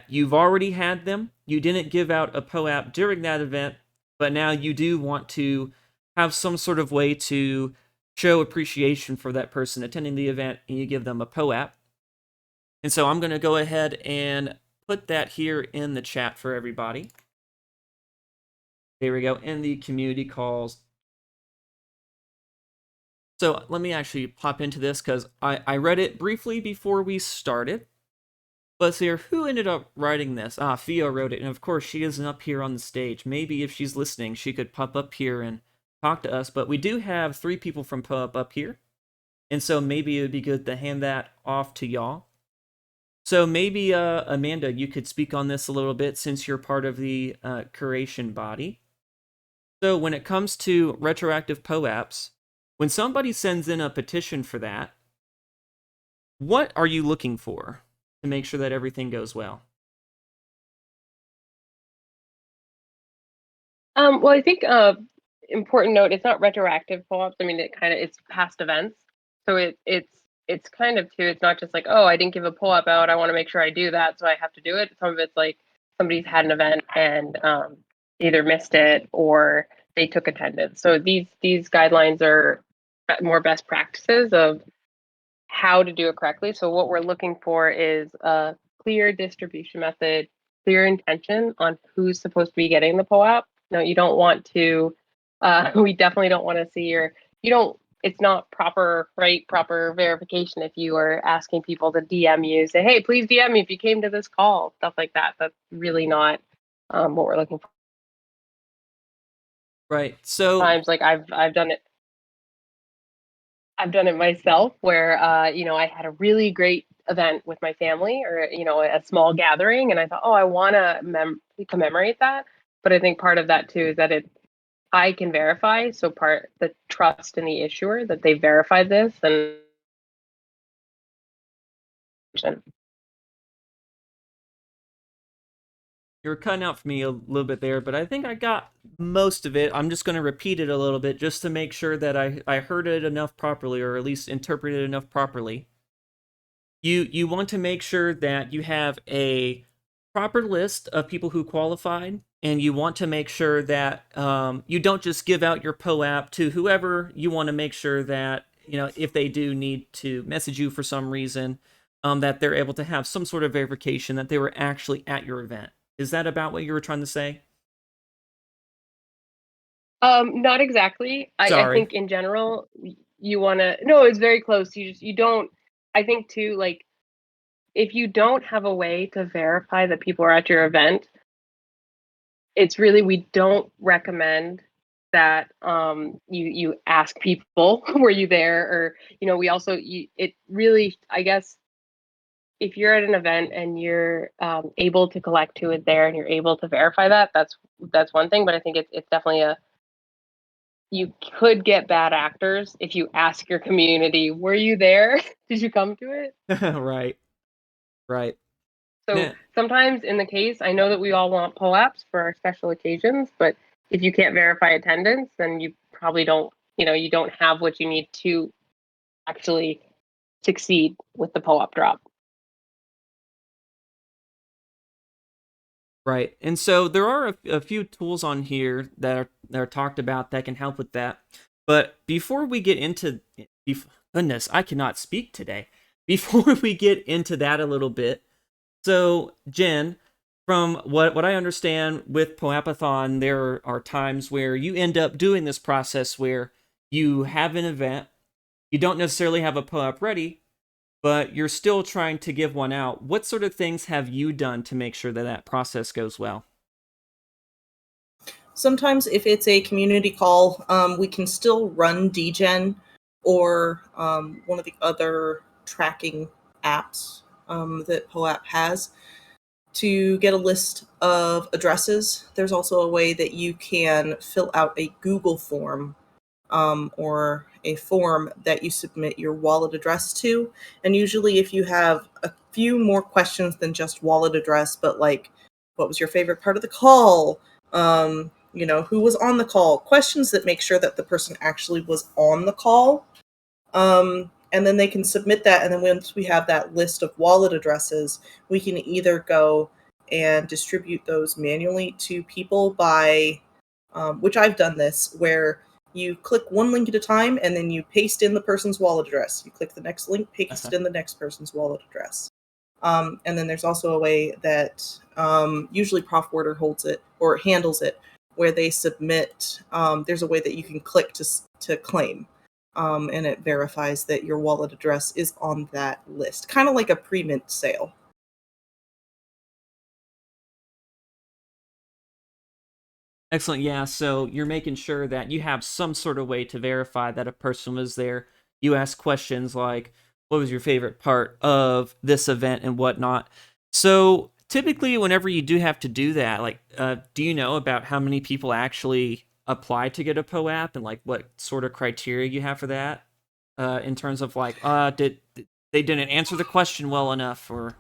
you've already had them. You didn't give out a POAP during that event, but now you do want to have some sort of way to show appreciation for that person attending the event, and you give them a POAP. And so I'm going to go ahead and put that here in the chat for everybody. There we go, in the community calls. So let me actually pop into this because I read it briefly before we started. Let's see here, who ended up writing this? Theo wrote it, and of course she isn't up here on the stage. Maybe if she's listening, she could pop up here and talk to us, but we do have 3 people from POAP up here, and so maybe it would be good to hand that off to y'all. So maybe, Amanda, you could speak on this a little bit since you're part of the curation body. So when it comes to retroactive POAPs, when somebody sends in a petition for that, what are you looking for to make sure that everything goes well? Well, I think important note, it's not retroactive POAPs. I mean, it's past events. So it's kind of too, it's not just like, oh, I didn't give a POAP out, I want to make sure I do that, so I have to do it. Some of it's like somebody's had an event and either missed it or they took attendance. So these guidelines are more best practices of how to do it correctly. So what we're looking for is a clear distribution method, clear intention on who's supposed to be getting the POAP. No, you don't want to, we definitely don't want to see it's not proper verification if you are asking people to DM you, say, hey, please DM me if you came to this call, stuff like that. That's really not what we're looking for. Right, so... Times, like I've done it. I've done it myself where, I had a really great event with my family or, a small gathering. And I thought, oh, I want to commemorate that. But I think part of that too is that I can verify. So the trust in the issuer that they verified this and you were cutting out for me a little bit there, but I think I got most of it. I'm just going to repeat it a little bit just to make sure that I heard it enough properly, or at least interpreted it enough properly. You want to make sure that you have a proper list of people who qualified, and you want to make sure that you don't just give out your POAP to whoever. You want to make sure that, if they do need to message you for some reason, that they're able to have some sort of verification that they were actually at your event. Is that about what you were trying to say? Not exactly. I think in general, you want to, no, it's very close. You don't, I think too, like, if you don't have a way to verify that people are at your event, it's really, we don't recommend that you ask people, were you there? Or, we also, it really, I guess, if you're at an event and you're able to collect who is there and you're able to verify that, that's one thing. But I think it's definitely you could get bad actors if you ask your community, were you there? Did you come to it? Right. So Yeah. sometimes in the case, I know that we all want POAPs for our special occasions, but if you can't verify attendance, then you probably don't, you don't have what you need to actually succeed with the POAP drop. Right. And so there are a few tools on here that are talked about that can help with that. But before we get into, goodness, I cannot speak today. Before we get into that a little bit, so Jen, from what I understand with POAPathon, there are times where you end up doing this process where you have an event, you don't necessarily have a POAP ready, but you're still trying to give one out. What sort of things have you done to make sure that that process goes well? Sometimes if it's a community call, we can still run DGen or one of the other tracking apps that POAP has to get a list of addresses. There's also a way that you can fill out a Google form or a form that you submit your wallet address to. And usually if you have a few more questions than just wallet address, but like, what was your favorite part of the call? Who was on the call? Questions that make sure that the person actually was on the call. And then they can submit that. And then once we have that list of wallet addresses, we can either go and distribute those manually to people by, which I've done this, where you click one link at a time and then you paste in the person's wallet address. You click the next link, paste in the next person's wallet address. And then there's also a way that usually Prof Worder holds it or handles it, where they submit, there's a way that you can click to claim. And it verifies that your wallet address is on that list, kind of like a pre-mint sale. Excellent. Yeah. So you're making sure that you have some sort of way to verify that a person was there. You ask questions like, what was your favorite part of this event and whatnot? So typically, whenever you do have to do that, like, do you know about how many people actually apply to get a POAP and like what sort of criteria you have for that? In terms of like, did they didn't answer the question well enough, or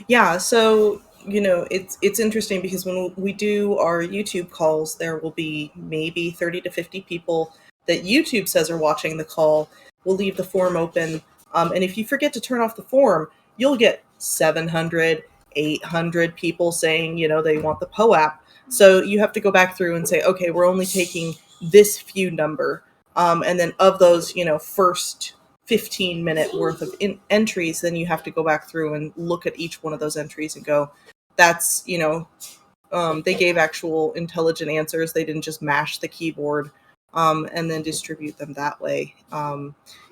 Yeah, so it's interesting because when we do our YouTube calls, there will be maybe 30 to 50 people that YouTube says are watching the call. We'll leave the form open, and if you forget to turn off the form, you'll get 700, 800 people saying they want the POAP. So you have to go back through and say, okay, we're only taking this few number, and then of those first 15-minute worth of entries, then you have to go back through and look at each one of those entries and go, that's, they gave actual intelligent answers. They didn't just mash the keyboard, and then distribute them that way.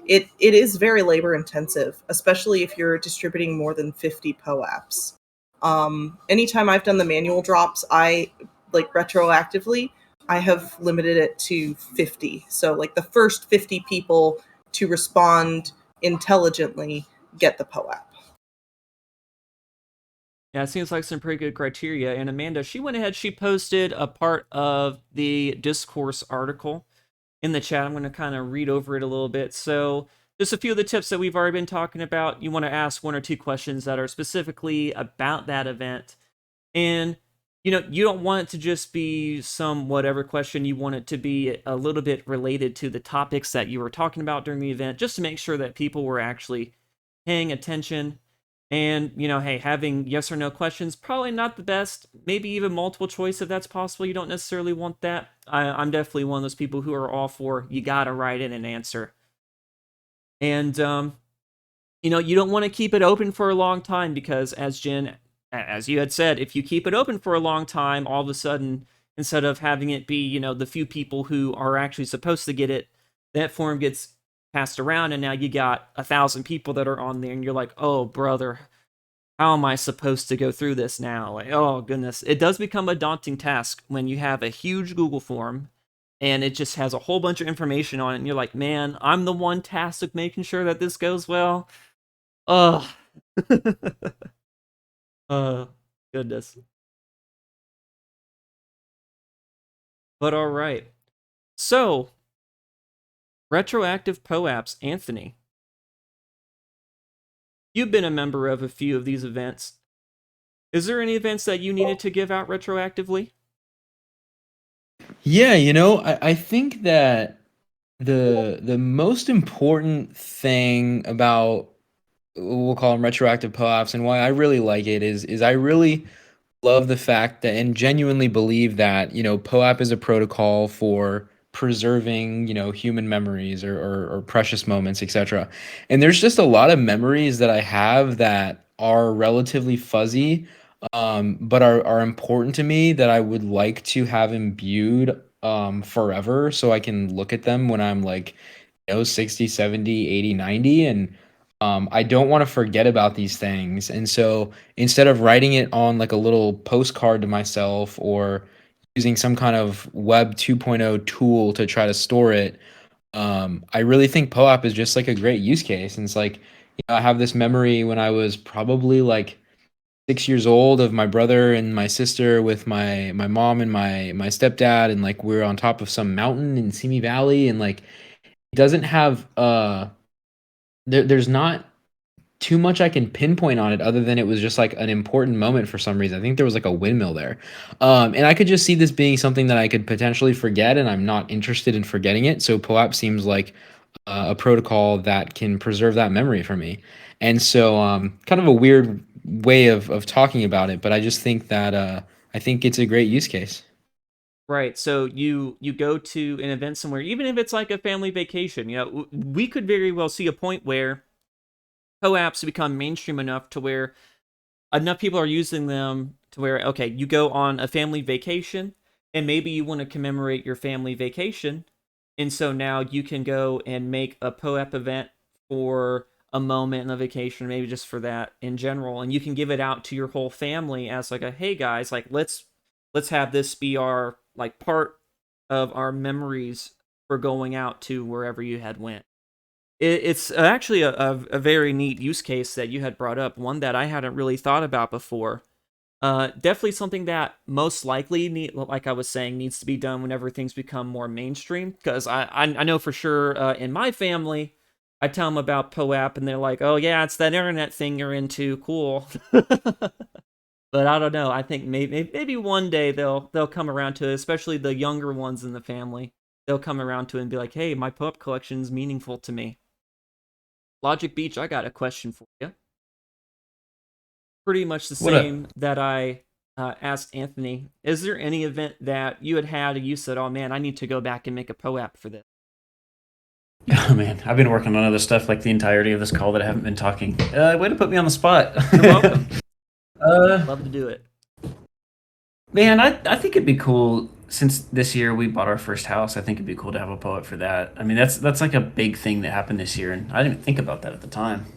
It is very labor intensive, especially if you're distributing more than 50 POAPs. Anytime I've done the manual drops, I like retroactively, I have limited it to 50. So like the first 50 people to respond intelligently get the POAP. yeah, it seems like some pretty good criteria. And Amanda, she went ahead, she posted a part of the discourse article in the chat. I'm going to kind of read over it a little bit. So, just a few of the tips that we've already been talking about. You want to ask one or two questions that are specifically about that event. And, you don't want it to just be some whatever question. You want it to be a little bit related to the topics that you were talking about during the event, just to make sure that people were actually paying attention. And, hey, having yes or no questions, probably not the best. Maybe even multiple choice if that's possible. You don't necessarily want that. I'm definitely one of those people who are all for you gotta write in an answer. And, you don't want to keep it open for a long time because, as you had said, if you keep it open for a long time, all of a sudden, instead of having it be, the few people who are actually supposed to get it, that form gets passed around, and now you got 1,000 people that are on there, and you're like, oh, brother, how am I supposed to go through this now? Like, oh goodness, it does become a daunting task when you have a huge Google form and it just has a whole bunch of information on it, and you're like, man, I'm the one tasked with making sure that this goes well. Ugh. Goodness. But all right. So, retroactive POAPs, Anthony. You've been a member of a few of these events. Is there any events that you needed to give out retroactively? Yeah, I think that the most important thing about, we'll call them retroactive POAPs, and why I really like it is I really love the fact that, and genuinely believe that, POAP is a protocol for preserving, human memories or precious moments, etc. And there's just a lot of memories that I have that are relatively fuzzy, but are important to me, that I would like to have imbued forever, so I can look at them when I'm like, 60, 70, 80, 90. And I don't want to forget about these things. And so instead of writing it on like a little postcard to myself, or using some kind of web 2.0 tool to try to store it, I really think POAP is just like a great use case. And it's like, I have this memory when I was probably like 6 years old, of my brother and my sister with my mom and my stepdad, and like we're on top of some mountain in Simi Valley, and like it doesn't have there's not too much I can pinpoint on it, other than it was just like an important moment for some reason. I think there was like a windmill there. And I could just see this being something that I could potentially forget, and I'm not interested in forgetting it. So POAP seems like a protocol that can preserve that memory for me. And so kind of a weird way of talking about it, but I just think that I think it's a great use case. Right. So you go to an event somewhere, even if it's like a family vacation. We could very well see a point where POAPs become mainstream enough to where enough people are using them to where, okay, you go on a family vacation and maybe you want to commemorate your family vacation. And so now you can go and make a POAP event for a moment in the vacation, maybe just for that in general. And you can give it out to your whole family as like a, hey guys, like let's have this be our like part of our memories for going out to wherever you had went. It's actually a very neat use case that you had brought up, one that I hadn't really thought about before. Definitely something that most likely, like I was saying, needs to be done whenever things become more mainstream. Because I know for sure in my family, I tell them about POAP and they're like, "Oh yeah, it's that internet thing you're into, cool." But I don't know. I think maybe one day they'll come around to it, especially the younger ones in the family. They'll come around to it and be like, "Hey, my POAP collection is meaningful to me." Logic Beach, I got a question for you. Pretty much the What up? same that I asked Anthony. Is there any event that you had and you said, "Oh man, I need to go back and make a POAP for this"? Oh man, I've been working on other stuff like the entirety of this call that I haven't been talking. Way to put me on the spot. You're welcome. uh, Love to do it. Man, I think it'd be cool, since this year we bought our first house. I think it'd be cool to have a poet for that. I mean, that's like a big thing that happened this year, and I didn't even think about that at the time.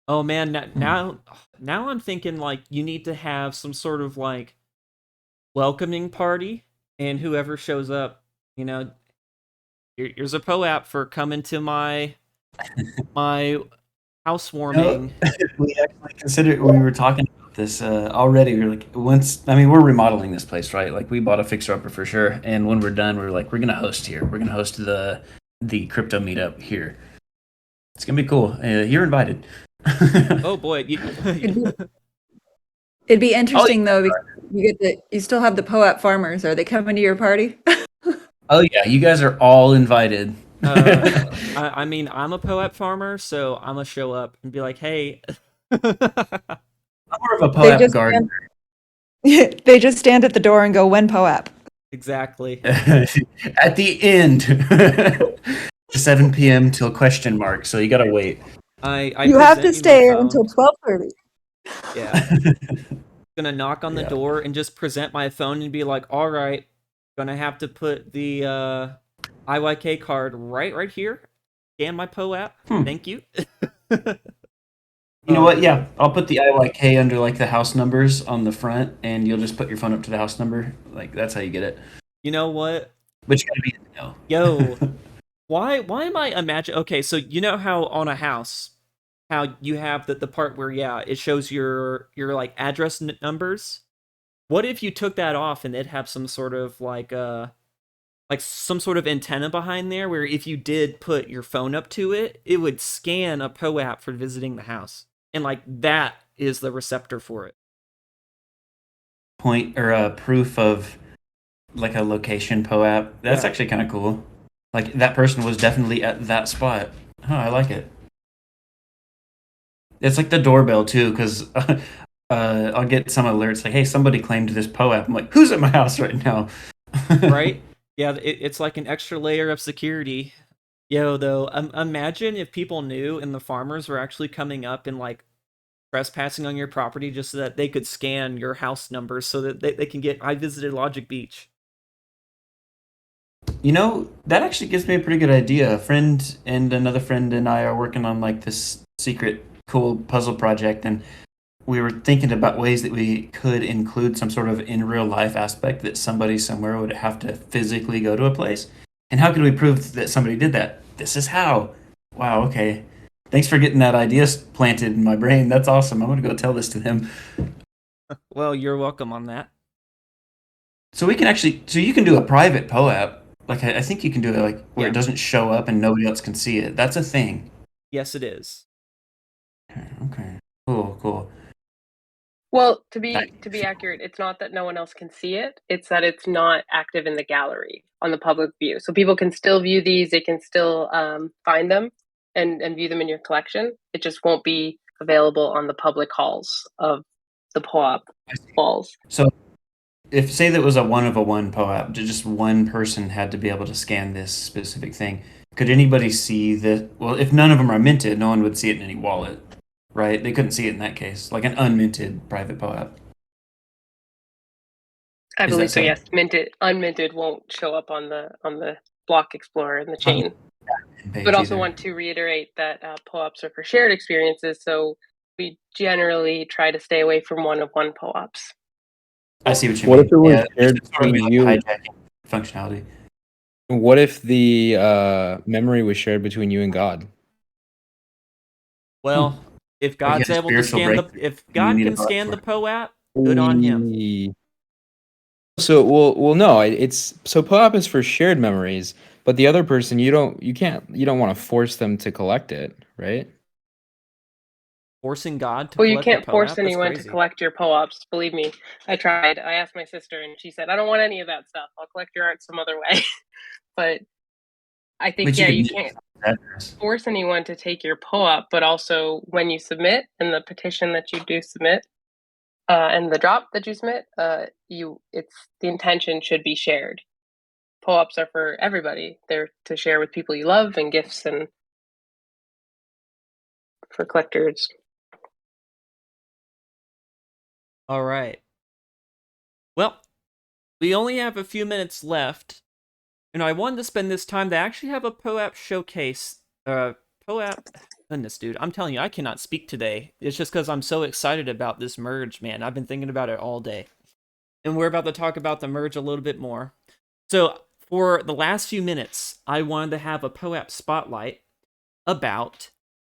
Oh man, now I'm thinking like you need to have some sort of like welcoming party, and whoever shows up, here's a POAP for coming to my housewarming. We actually considered, we were talking about this already. We were like, we're remodeling this place, right? Like, we bought a fixer-upper for sure, and when we're done, we were like, we're gonna host here. We're gonna host the crypto meetup here. It's gonna be cool. You're invited. Oh boy, It'd be interesting though, because you still have the POAP farmers. Are they coming to your party? Oh yeah, you guys are all invited. I mean, I'm a POAP farmer, so I'm gonna show up and be like, "Hey." I'm more of a POAP gardener. They just stand at the door and go, "When POAP?" Exactly. At the end, 7 p.m. till question mark. So you gotta wait. You have to stay until 12:30. Yeah. Gonna knock on the door and just present my phone and be like, "All right, gonna have to put the IYK card right here. Scan my POAP. Thank you." You know what? Yeah, I'll put the IYK under like the house numbers on the front, and you'll just put your phone up to the house number. Like that's how you get it. You know what? But you gotta be no. Yo, why am I imagine? Okay, so you know how on a house, how you have the part where it shows your like address numbers. What if you took that off and it have some sort of like some sort of antenna behind there where if you did put your phone up to it, it would scan a POAP for visiting the house. And like that is the receptor for it. Point or a proof of like a location POAP. That's Yeah. actually kind of cool. Like that person was definitely at that spot. Oh, I like it. It's like the doorbell too, because I'll get some alerts like, "Hey, somebody claimed this POAP." I'm like, "Who's at my house right now?" Right? Yeah, it's like an extra layer of security. Yo, though, imagine if people knew and the farmers were actually coming up and like trespassing on your property just so that they could scan your house numbers so that they can get, I visited Logic Beach. You know, that actually gives me a pretty good idea. A friend and another friend and I are working on like this secret cool puzzle project, and we were thinking about ways that we could include some sort of in real life aspect that somebody somewhere would have to physically go to a place. And how could we prove that somebody did that? This is how. Wow, okay. Thanks for getting that idea planted in my brain. That's awesome. I'm going to go tell this to them. Well, you're welcome on that. So we can actually, so you can do a private POAP. Like I think you can do it like where Yeah. it doesn't show up and nobody else can see it. That's a thing. Yes, it is. Okay. Cool. Well, to be accurate, it's not that no one else can see it. It's that it's not active in the gallery on the public view. So people can still view these. They can still find them and view them in your collection. It just won't be available on the public halls of the POAP walls. So if say that was a one of a one POAP, just one person had to be able to scan this specific thing. Could anybody see that? Well, if none of them are minted, no one would see it in any wallet, right? They couldn't see it in that case, like an unminted private POAP. I Is that believe so. so? Yes, minted, unminted won't show up on the block explorer in the chain. But also want to reiterate that POAPs are for shared experiences, so we generally try to stay away from one-of-one POAPs. I see what you What mean. if it was Yeah, shared it's sort of between like you? hijacking functionality. What if the memory was shared between you and God? Well, if Or you God's had a able to spiritual scan breakthrough, if you God need a can bot scan for the it. POAP, good on him. So well no, it's so POAP is for shared memories, but the other person you don't want to force them to collect it, right? Forcing God to Well, you collect the can't force POAP, that's anyone to crazy. collect your POAPs. Believe me, I tried. I asked my sister, and she said, "I don't want any of that stuff. I'll collect your art some other way." But I think, But yeah, you could can't address. force anyone to take your POAP, but also when you submit and the petition that you do submit and the drop that you submit, it's the intention should be shared. POAPs are for everybody. They're to share with people you love and gifts and for collectors. All right. Well, we only have a few minutes left. And I wanted to spend this time to actually have a POAP showcase. POAP. Goodness, dude. I'm telling you, I cannot speak today. It's just because I'm so excited about this merge, man. I've been thinking about it all day. And we're about to talk about the merge a little bit more. So, for the last few minutes, I wanted to have a POAP spotlight about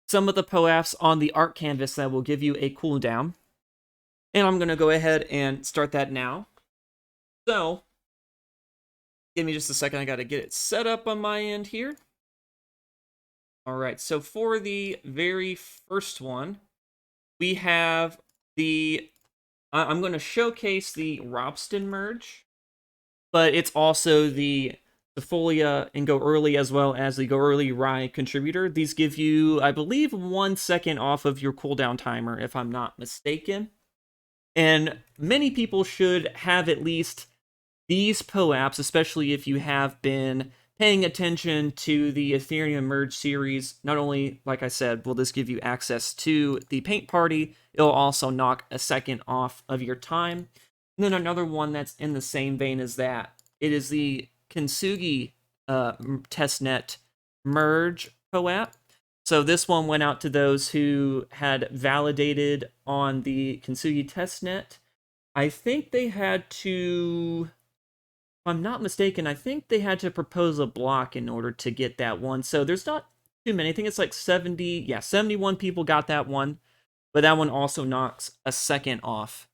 some of the POAPs on the art canvas that will give you a cooldown. And I'm going to go ahead and start that now. So, give me just a second. I got to get it set up on my end here. All right. So, for the very first one, we have the... I'm going to showcase the Robston merge, but it's also the Folia and Go Early as well as the Go Early Rye contributor. These give you, I believe, 1 second off of your cooldown timer, if I'm not mistaken. And many people should have at least these POAPs, especially if you have been paying attention to the Ethereum Merge series. Not only, like I said, will this give you access to the paint party, it'll also knock a second off of your time. And then another one that's in the same vein as that, it is the Kintsugi testnet merge POAP. So this one went out to those who had validated on the Kintsugi testnet. I think they had to, if I'm not mistaken, I think they had to propose a block in order to get that one. So there's not too many. I think it's like 71 people got that one. But that one also knocks a second off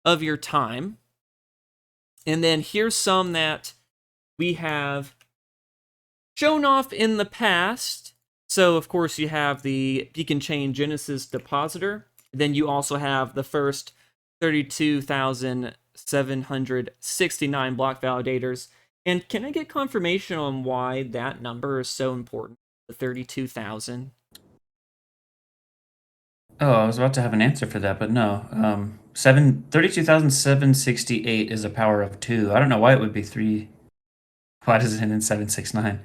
of your time. And then here's some that we have shown off in the past. So, of course, you have the Beacon Chain Genesis Depositor. Then you also have the first 32,769 block validators. And can I get confirmation on why that number is so important? The 32,000? Oh, I was about to have an answer for that, but no. 32,768 is a power of 2. I don't know why it would be 3. Why does it end in 769?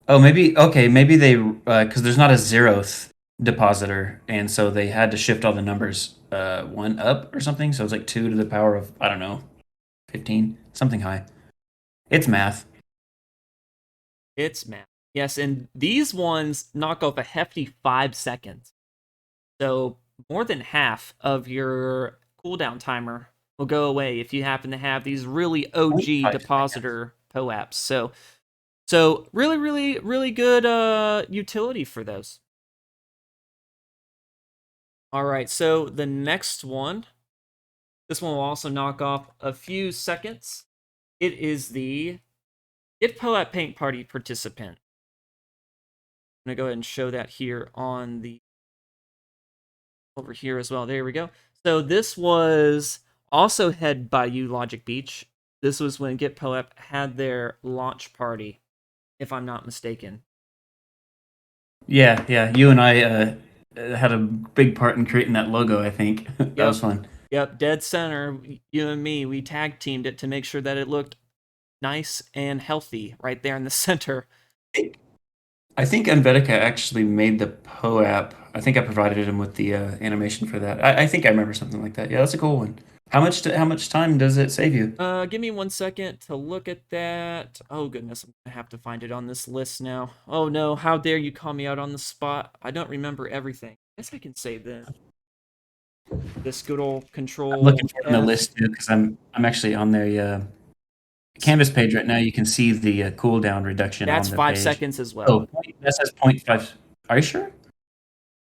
Oh, maybe, okay, maybe they, because there's not a 0th depositor, and so they had to shift all the numbers 1 up or something, so it's like 2 to the power of, I don't know, 15, something high. It's math. It's math. Yes, and these ones knock off a hefty 5 seconds. So more than half of your cooldown timer will go away if you happen to have these really OG 5 depositor POAPs. So really good utility for those. All right, so the next one, this one will also knock off a few seconds. It is the Get POAP Paint Party participant. I'm gonna go ahead and show that here on the over here as well. There we go. So this was also head by you, Logic Beach. This was when Get POAP had their launch party, if I'm not mistaken. Yeah, you and I had a big part in creating that logo, I think. That was fun. Yep, dead center. You and me, we tag teamed it to make sure that it looked nice and healthy right there in the center. I think Envetica actually made the POAP. I think I provided him with the animation for that. I think I remember something like that. Yeah, that's a cool one. How much time does it save you? Give me 1 second to look at that. Oh goodness, I'm gonna have to find it on this list now. Oh no, how dare you call me out on the spot? I don't remember everything. I guess I can save this good old control. I'm looking for it on the F. list too because I'm actually on their Canvas page right now. You can see the cooldown reduction. That's on the 5 page. seconds as well. Oh, that says 0.5. Are you sure?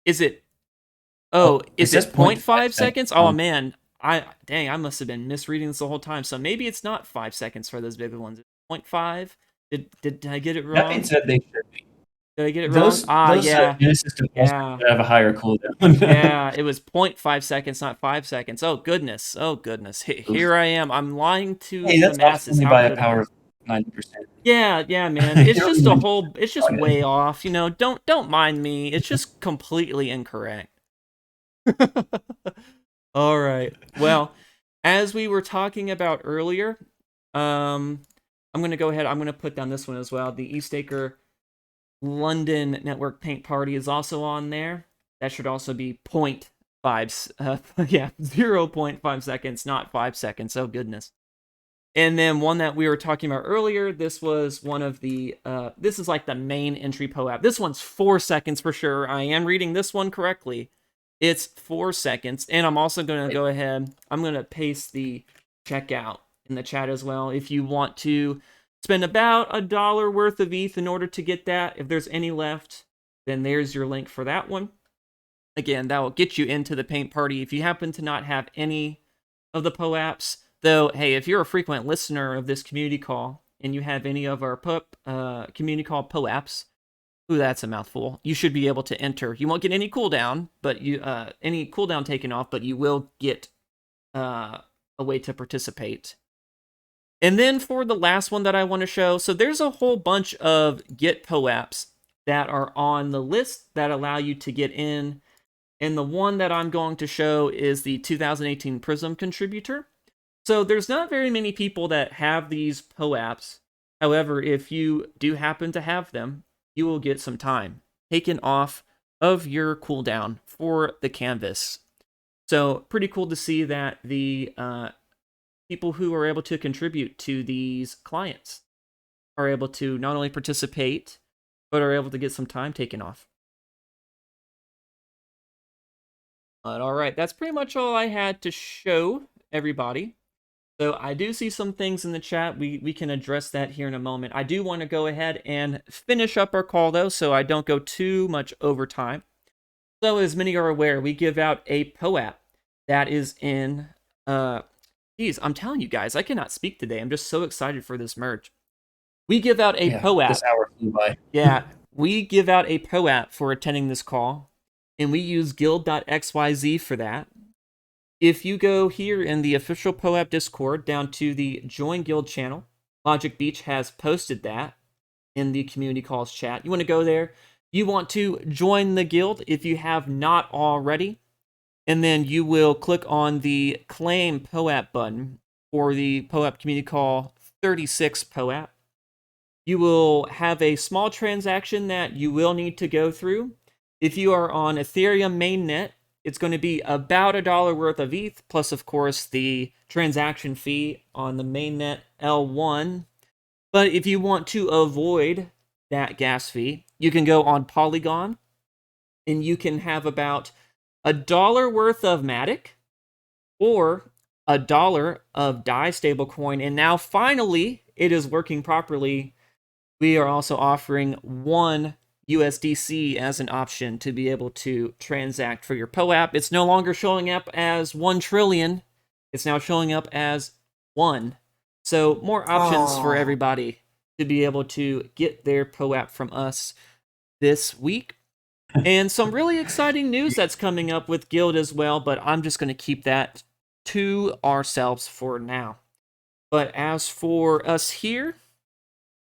Is it? Oh, is says it 0.5 seconds? Oh Um, man, I must have been misreading this the whole time. So maybe it's not 5 seconds for those bigger ones. 0.5. Did I get it wrong? That being said, they should be. Did I get it Those, wrong? those Yeah. Genesis Yeah. have a higher cooldown. Yeah, it was 0.5 seconds, not 5 seconds. Oh goodness. Oh goodness. Here I am. I'm lying to Hey, the that's masses. only How by a could I? power of 90%. Yeah, man. It's You're just a really- whole. It's just Okay. way off. You know. Don't mind me. It's just completely incorrect. All right. Well, as we were talking about earlier, I'm gonna go ahead. I'm gonna put down this one as well. The eStaker London Network Paint Party is also on there. That should also be 0.5. Yeah, 0.5 seconds, not 5 seconds. Oh goodness. And then one that we were talking about earlier, this was one of the, this is like the main entry POAP. This one's 4 seconds for sure. I am reading this one correctly. It's 4 seconds. And I'm also going to go ahead, I'm going to paste the checkout in the chat as well. If you want to spend about $1 worth of ETH in order to get that, if there's any left, then there's your link for that one. Again, that will get you into the paint party. If you happen to not have any of the POAPs, though, hey, if you're a frequent listener of this community call and you have any of our community call POAPs, ooh, that's a mouthful. You should be able to enter. You won't get any cooldown, but any cooldown taken off, but you will get a way to participate. And then for the last one that I want to show, so there's a whole bunch of Get POAPs that are on the list that allow you to get in. And the one that I'm going to show is the 2018 Prism contributor. So there's not very many people that have these POAPs. However, if you do happen to have them, you will get some time taken off of your cooldown for the canvas. So pretty cool to see that the people who are able to contribute to these clients are able to not only participate but are able to get some time taken off. But all right, that's pretty much all I had to show everybody. So I do see some things in the chat. We can address that here in a moment. I do want to go ahead and finish up our call, though, so I don't go too much overtime. So as many are aware, we give out a POAP that is in... Geez, I'm telling you guys, I cannot speak today. I'm just so excited for this merge. We give out a POAP. This hour flew by. Yeah, we give out a POAP for attending this call, and we use guild.xyz for that. If you go here in the official POAP Discord down to the Join Guild channel, Logic Beach has posted that in the community calls chat. You want to go there. You want to join the guild if you have not already, and then you will click on the Claim POAP button for the POAP Community Call 36 POAP. You will have a small transaction that you will need to go through. If you are on Ethereum mainnet, it's going to be about $1 worth of ETH, plus, of course, the transaction fee on the mainnet L1. But if you want to avoid that gas fee, you can go on Polygon, and you can have about $1 worth of Matic, or $1 of DAI stablecoin. And now, finally, it is working properly. We are also offering 1 USDC as an option to be able to transact for your POAP. It's no longer showing up as 1 trillion. It's now showing up as 1. So more options for everybody to be able to get their POAP from us this week. And some really exciting news that's coming up with Guild as well, but I'm just going to keep that to ourselves for now. But as for us here,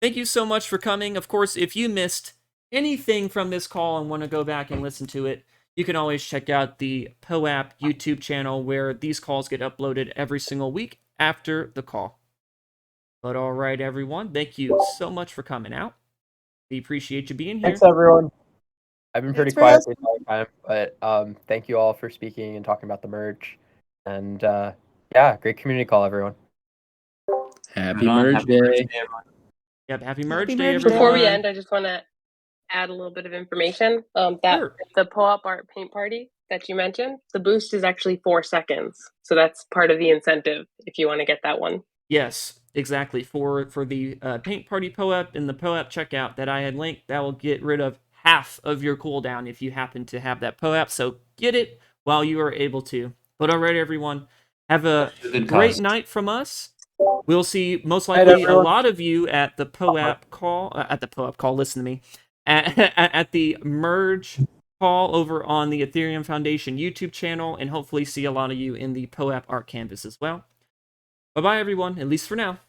thank you so much for coming. Of course, if you missed anything from this call and want to go back and listen to it, you can always check out the POAP YouTube channel where these calls get uploaded every single week after the call. But all right, everyone, thank you so much for coming out. We appreciate you being here. Thanks, everyone. I've been pretty Thanks quiet for the entire time, but thank you all for speaking and talking about the merge. And yeah, great community call, everyone. Happy Right on. merge Happy day. merge day, everyone. Yep, happy merge Happy day, merge day. everyone. Before we end, I just want to add a little bit of information. That Sure. the POAP art paint party that you mentioned, the boost is actually 4 seconds. So that's part of the incentive if you want to get that one. Yes, exactly. For the Paint Party POAP and the POAP checkout that I had linked, that will get rid of half of your cooldown if you happen to have that POAP. So get it while you are able to. But all right, everyone, have a Good great cause. night from us. We'll see most Night, likely a everyone. lot of you at the POAP call. Listen to me at the merge call over on the Ethereum Foundation YouTube channel, and hopefully see a lot of you in the POAP art canvas as well. Bye-bye, everyone, at least for now.